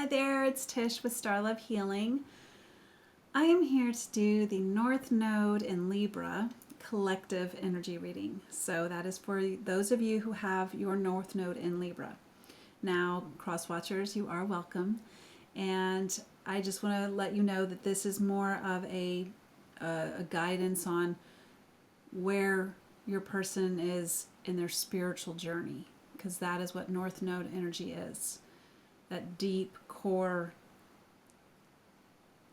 Hi there, it's Tish with Star Love Healing. I am here to do the North Node in Libra collective energy reading. So that is for those of you who have your North Node in Libra. Now, cross watchers, you are welcome. And I just want to let you know that this is more of a guidance on where your person is in their spiritual journey, because that is what North Node energy is. That deep core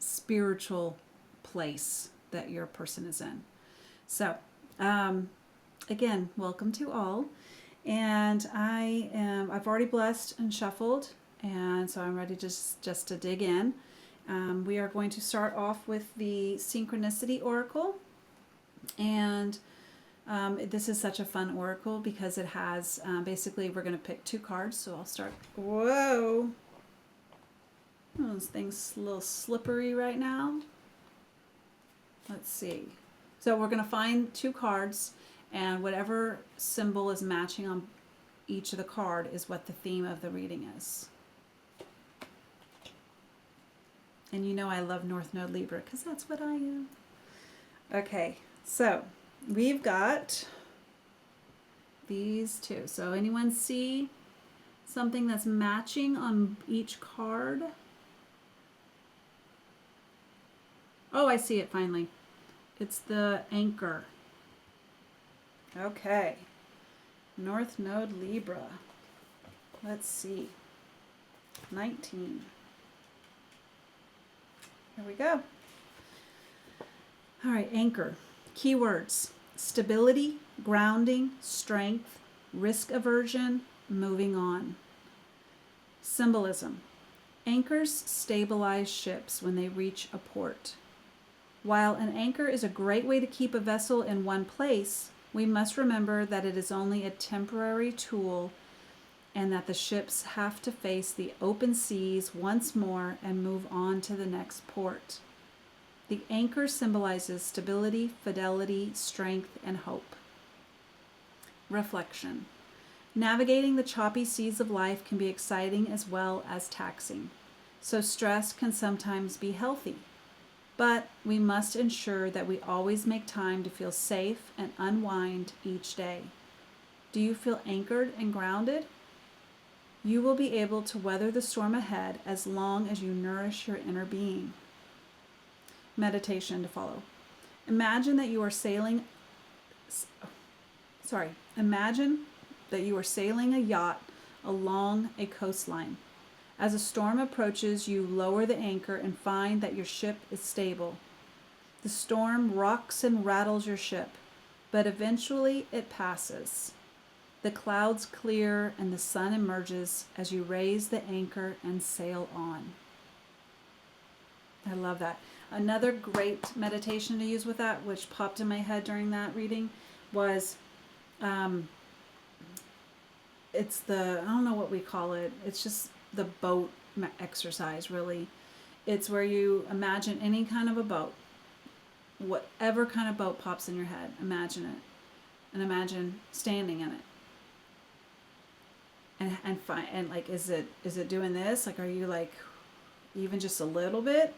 spiritual place that your person is in. So, again, welcome to all. And I've already blessed and shuffled, and so I'm ready just to dig in. We are going to start off with the Synchronicity Oracle. And this is such a fun oracle because it has, basically we're going to pick two cards. So I'll start, whoa. Oh, this thing's a little slippery right now. Let's see. So we're going to find two cards, and whatever symbol is matching on each of the card is what the theme of the reading is. And you know I love North Node Libra because that's what I am. Okay, so we've got these two. So anyone see something that's matching on each card? Oh, I see it finally. It's the anchor. Okay. North Node Libra. Let's see. 19. Here we go. All right, anchor. Keywords: stability, grounding, strength, risk aversion, moving on. Symbolism: anchors stabilize ships when they reach a port. While an anchor is a great way to keep a vessel in one place, we must remember that it is only a temporary tool and that the ships have to face the open seas once more and move on to the next port. The anchor symbolizes stability, fidelity, strength, and hope. Reflection: navigating the choppy seas of life can be exciting as well as taxing, so stress can sometimes be healthy. But we must ensure that we always make time to feel safe and unwind each day. Do you feel anchored and grounded? You will be able to weather the storm ahead as long as you nourish your inner being. Meditation to follow. Imagine that you are sailing a yacht along a coastline. As a storm approaches, you lower the anchor and find that your ship is stable. The storm rocks and rattles your ship, but eventually it passes. The clouds clear and the sun emerges as you raise the anchor and sail on. I love that. Another great meditation to use with that, which popped in my head during that reading, was it's the, I don't know what we call it. It's just the boat exercise, really. It's where you imagine any kind of a boat, whatever kind of boat pops in your head, imagine it, and imagine standing in it. And like, is it doing this? Like, are you like even just a little bit?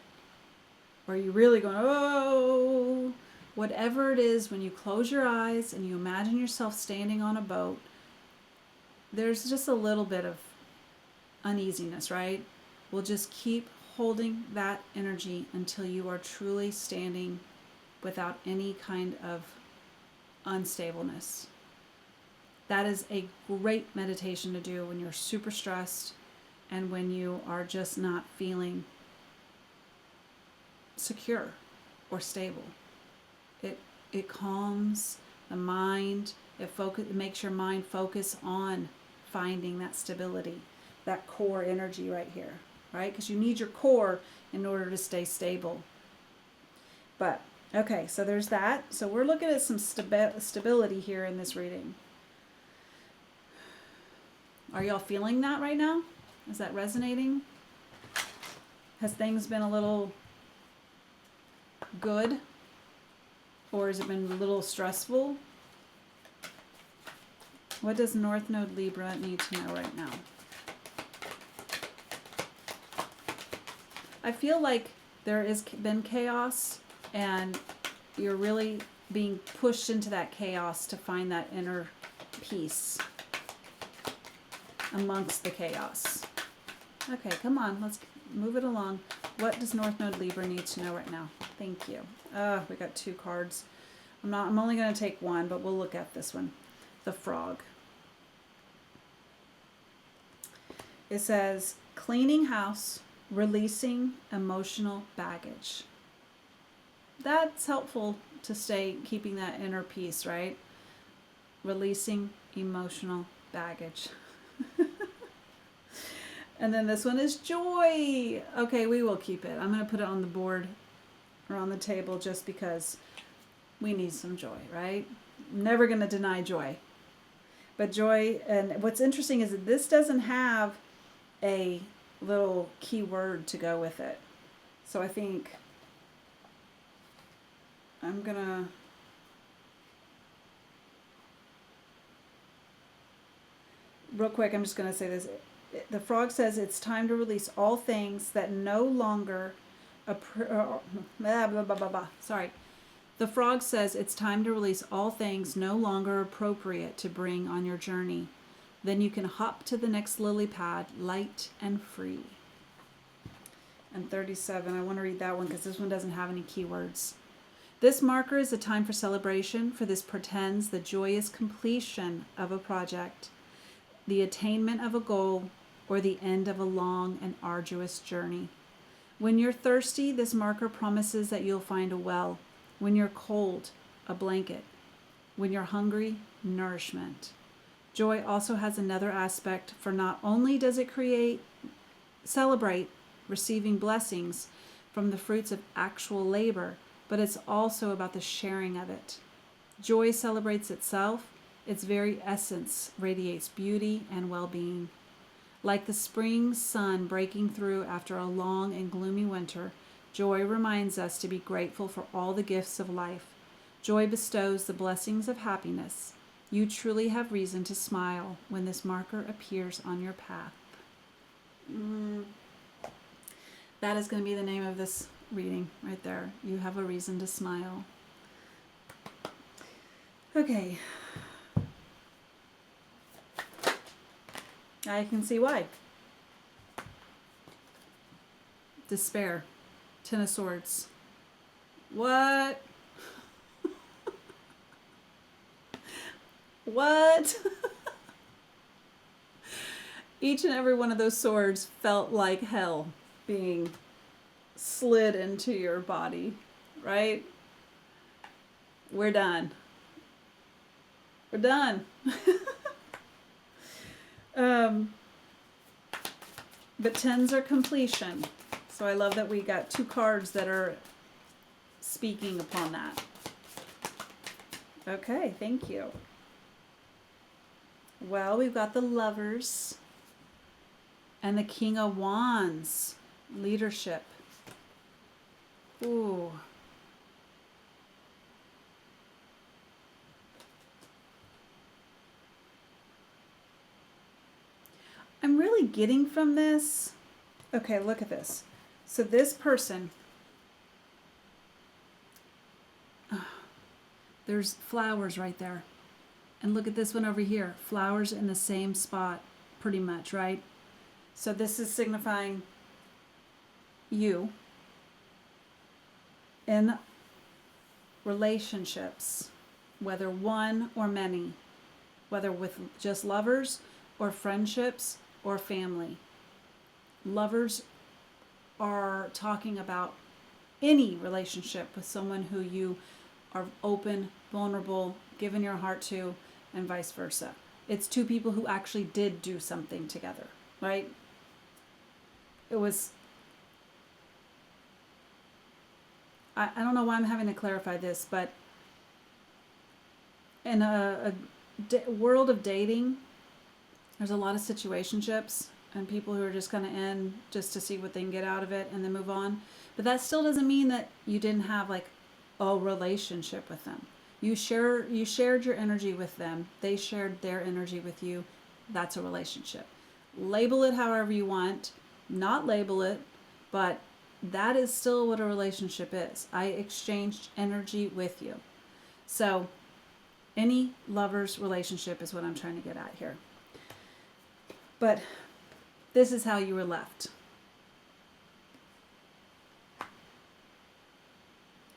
Or are you really going, oh? Whatever it is, when you close your eyes and you imagine yourself standing on a boat, there's just a little bit of uneasiness, right? We'll just keep holding that energy until you are truly standing without any kind of unstableness. That is a great meditation to do when you're super stressed and when you are just not feeling secure or stable. It calms the mind. It makes your mind focus on finding that stability, that core energy right here, right? Because you need your core in order to stay stable. But, okay, so there's that. So we're looking at some stability here in this reading. Are y'all feeling that right now? Is that resonating? Has things been a little good? Or has it been a little stressful? What does North Node Libra need to know right now? I feel like there has been chaos, and you're really being pushed into that chaos to find that inner peace amongst the chaos. Okay, come on, let's move it along. What does North Node Libra need to know right now? Thank you. We got 2 cards. I'm only going to take one, but we'll look at this one. The Frog. It says, cleaning house, releasing emotional baggage. That's helpful to stay keeping that inner peace, right? Releasing emotional baggage. And then this one is joy. Okay, we will keep it. I'm going to put it on the board or on the table just because we need some joy, right? I'm never going to deny joy. But joy, and what's interesting is that this doesn't have a little keyword to go with it. So I think I'm going to... Real quick, I'm just going to say this. The Frog says it's time to release all things that no longer... Sorry. The Frog says it's time to release all things no longer appropriate to bring on your journey. Then you can hop to the next lily pad, light and free. And 37, I want to read that one because this one doesn't have any keywords. This marker is a time for celebration, for this portends the joyous completion of a project, the attainment of a goal, or the end of a long and arduous journey. When you're thirsty, this marker promises that you'll find a well. When you're cold, a blanket. When you're hungry, nourishment. Joy also has another aspect, for not only does it celebrate receiving blessings from the fruits of actual labor, but it's also about the sharing of it. Joy celebrates itself. Its very essence radiates beauty and well-being. Like the spring sun breaking through after a long and gloomy winter, joy reminds us to be grateful for all the gifts of life. Joy bestows the blessings of happiness. You truly have reason to smile when this marker appears on your path. That is going to be the name of this reading right there. You have a reason to smile. Okay. I can see why. Despair. 10 of Swords. What? What? Each and every one of those swords felt like hell being slid into your body, right? We're done. We're done. But 10s are completion. So I love that we got 2 cards that are speaking upon that. Okay, thank you. Well, we've got the Lovers and the King of Wands, leadership. Ooh. I'm really getting from this. Okay, look at this. So this person, there's flowers right there. And look at this one over here. Flowers in the same spot, pretty much, right? So this is signifying you in relationships, whether one or many, whether with just lovers or friendships or family. Lovers are talking about any relationship with someone who you are open, vulnerable, giving your heart to, and vice versa. It's 2 people who actually did do something together, right? It was... I don't know why I'm having to clarify this, but in a world of dating, there's a lot of situationships and people who are just kind of in just to see what they can get out of it and then move on. But that still doesn't mean that you didn't have like a relationship with them. You shared your energy with them. They shared their energy with you. That's a relationship. Label it however you want. Not label it, but that is still what a relationship is. I exchanged energy with you. So any lover's relationship is what I'm trying to get at here. But this is how you were left.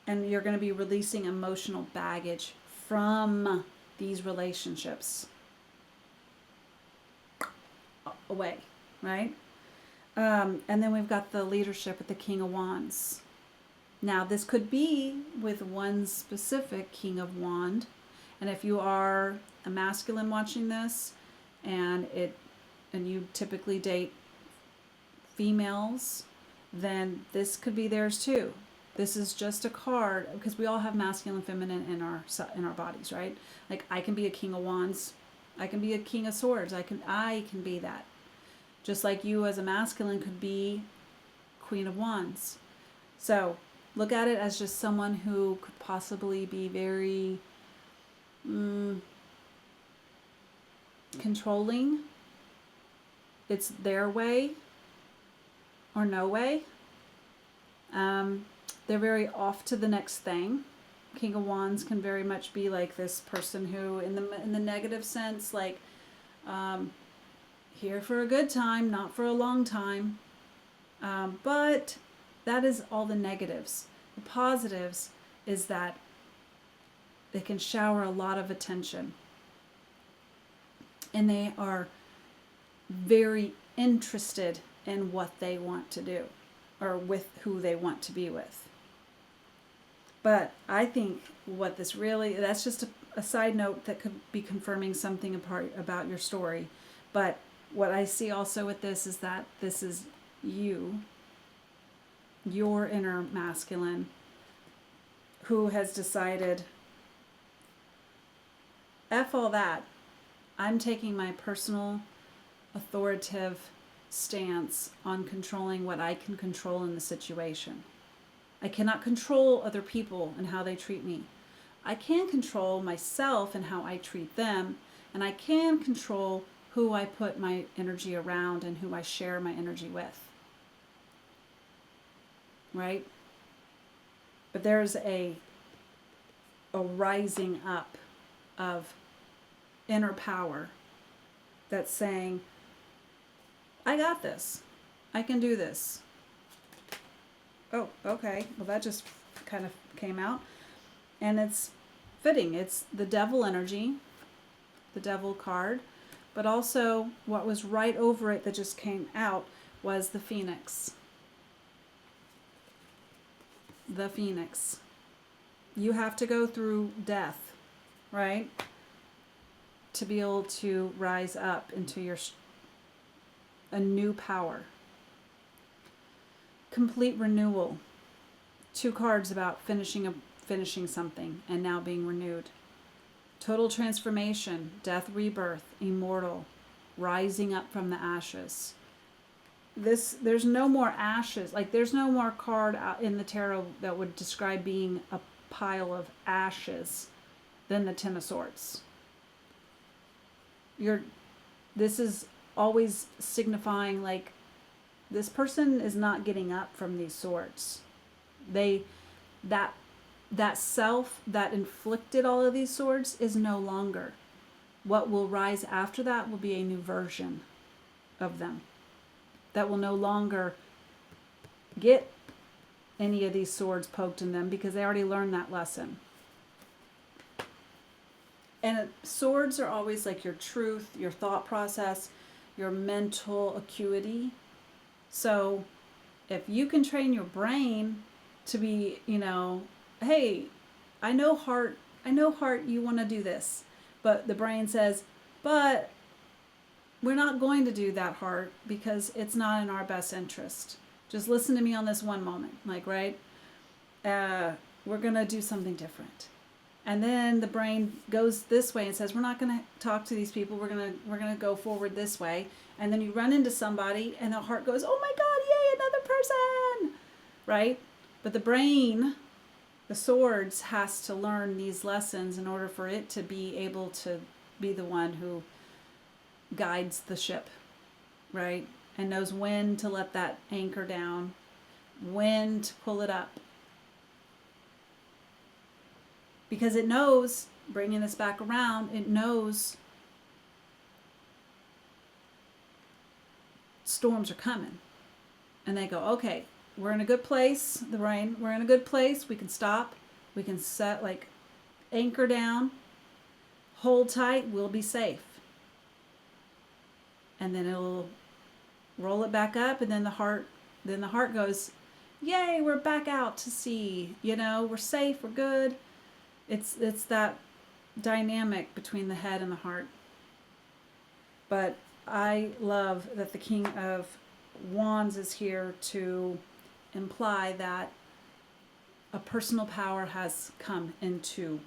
And you're going to be releasing emotional baggage from these relationships away, right? And then we've got the leadership with the King of Wands. Now, this could be with one specific King of Wand. And if you are a masculine watching this, and you typically date females, then this could be theirs too. This is just a card, because we all have masculine and feminine in our bodies, right? Like, I can be a King of Wands, I can be a King of Swords, I can be that. Just like you as a masculine could be Queen of Wands. So look at it as just someone who could possibly be very controlling. It's their way or no way. They're very off to the next thing. King of Wands can very much be like this person who, in the negative sense, like here for a good time, not for a long time. But that is all the negatives. The positives is that they can shower a lot of attention. And they are very interested in what they want to do, or with who they want to be with. But I think what this really, that's just a side note that could be confirming something about your story. But what I see also with this is that this is you, your inner masculine, who has decided, F all that, I'm taking my personal authoritative stance on controlling what I can control in the situation. I cannot control other people and how they treat me. I can control myself and how I treat them, and I can control who I put my energy around and who I share my energy with. Right? But there's a rising up of inner power that's saying, I got this. I can do this. Oh, okay. Well, that just kind of came out. And it's fitting. It's the devil energy, the devil card. But also what was right over it that just came out was the phoenix. The phoenix. You have to go through death, right? To be able to rise up into a new power. Complete renewal. 2 cards about finishing something and now being renewed. Total transformation, death, rebirth, immortal, rising up from the ashes. There's no more ashes. Like, there's no more card out in the tarot that would describe being a pile of ashes than the Ten of Swords. This is always signifying, like, this person is not getting up from these swords. That self that inflicted all of these swords is no longer. What will rise after that will be a new version of them that will no longer get any of these swords poked in them, because they already learned that lesson. And swords are always like your truth, your thought process, your mental acuity. So if you can train your brain to be, hey, I know heart, you want to do this. But the brain says, but we're not going to do that, heart, because it's not in our best interest. Just listen to me on this one moment. Like, right? We're going to do something different. And then the brain goes this way and says, we're not going to talk to these people. We're going to go forward this way. And then you run into somebody and the heart goes, oh my God, yay, another person. Right? But the brain, the swords, has to learn these lessons in order for it to be able to be the one who guides the ship, right? And knows when to let that anchor down when to pull it up. Because it knows, bringing this back around, it knows storms are coming. And they go, okay, we're in a good place, the rain, we're in a good place, we can stop, we can set, like, anchor down, hold tight, we'll be safe. And then it'll roll it back up, and then the heart goes, yay, we're back out to sea, you know, we're safe, we're good. It's that dynamic between the head and the heart. But I love that the King of Wands is here to imply that a personal power has come into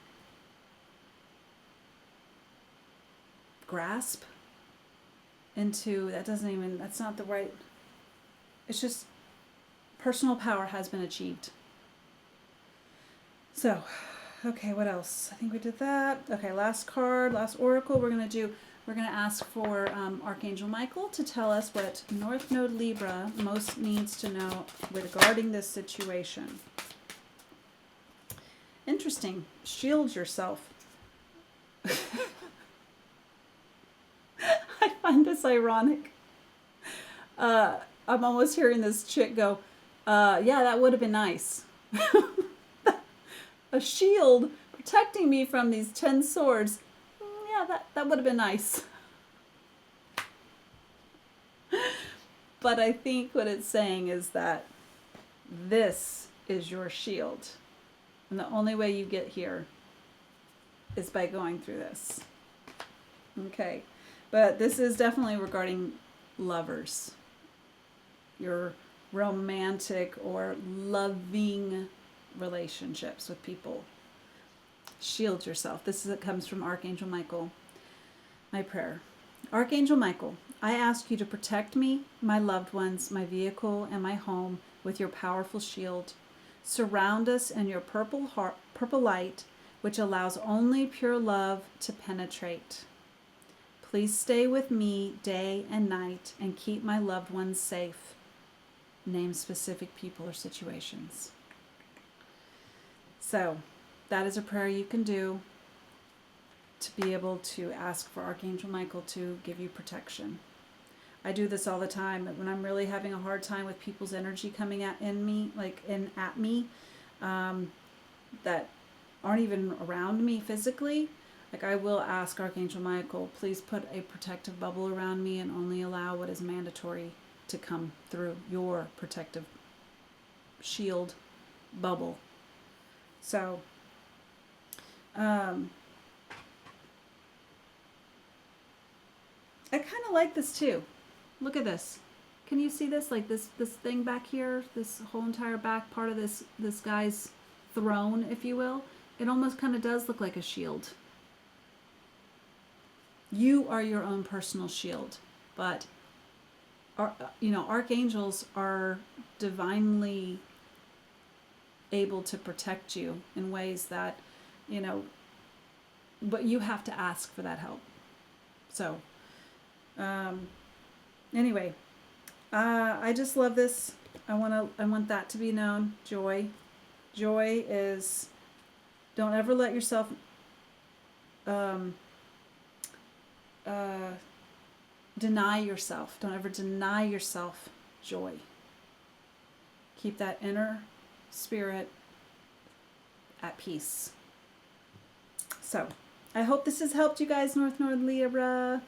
grasp, into, that's not the right, it's just personal power has been achieved. So, okay, what else? I think we did that. Okay, last card, last oracle we're going to ask for Archangel Michael to tell us what North Node Libra most needs to know regarding this situation. Interesting. Shield yourself. I find this ironic. I'm almost hearing this chick go, yeah, that would have been nice. A shield protecting me from these 10 swords. Yeah, that would have been nice. But I think what it's saying is that this is your shield. And the only way you get here is by going through this. Okay. But this is definitely regarding lovers. Your romantic or loving relationships with people. Shield yourself. It comes from Archangel Michael. My prayer. Archangel Michael, I ask you to protect me, my loved ones, my vehicle, and my home with your powerful shield. Surround us in your purple light, which allows only pure love to penetrate. Please stay with me day and night and keep my loved ones safe. Name specific people or situations. So, that is a prayer you can do to be able to ask for Archangel Michael to give you protection. I do this all the time when I'm really having a hard time with people's energy coming at me, that aren't even around me physically. Like, I will ask Archangel Michael, please put a protective bubble around me and only allow what is mandatory to come through your protective shield bubble. So, I kind of like this too. Look at this. Can you see this? Like this thing back here, this whole entire back part of this guy's throne, if you will. It almost kind of does look like a shield. You are your own personal shield, but archangels are divinely able to protect you in ways that, but you have to ask for that help. So, anyway, I just love this. I want that to be known. Joy is, don't ever let yourself, deny yourself. Don't ever deny yourself joy. Keep that inner spirit at peace. So, I hope this has helped you guys, North Node Libra.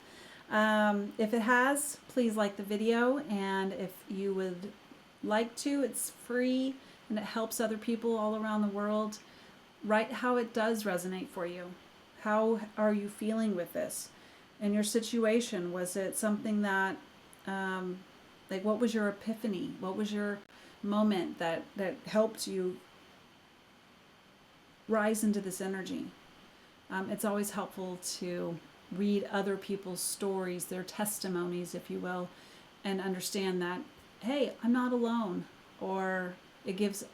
If it has, please like the video, and if you would like to, it's free and it helps other people all around the world. Write how it does resonate for you. How are you feeling with this? In your situation, was it something that, what was your epiphany? What was your moment that helped you rise into this energy? It's always helpful to read other people's stories, their testimonies, if you will, and understand that, hey, I'm not alone, or it gives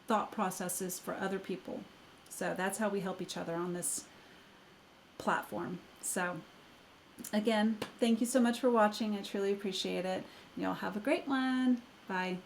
thought processes for other people. So that's how we help each other on this platform. So again, thank you so much for watching. I truly appreciate it. Y'all have a great one. Bye.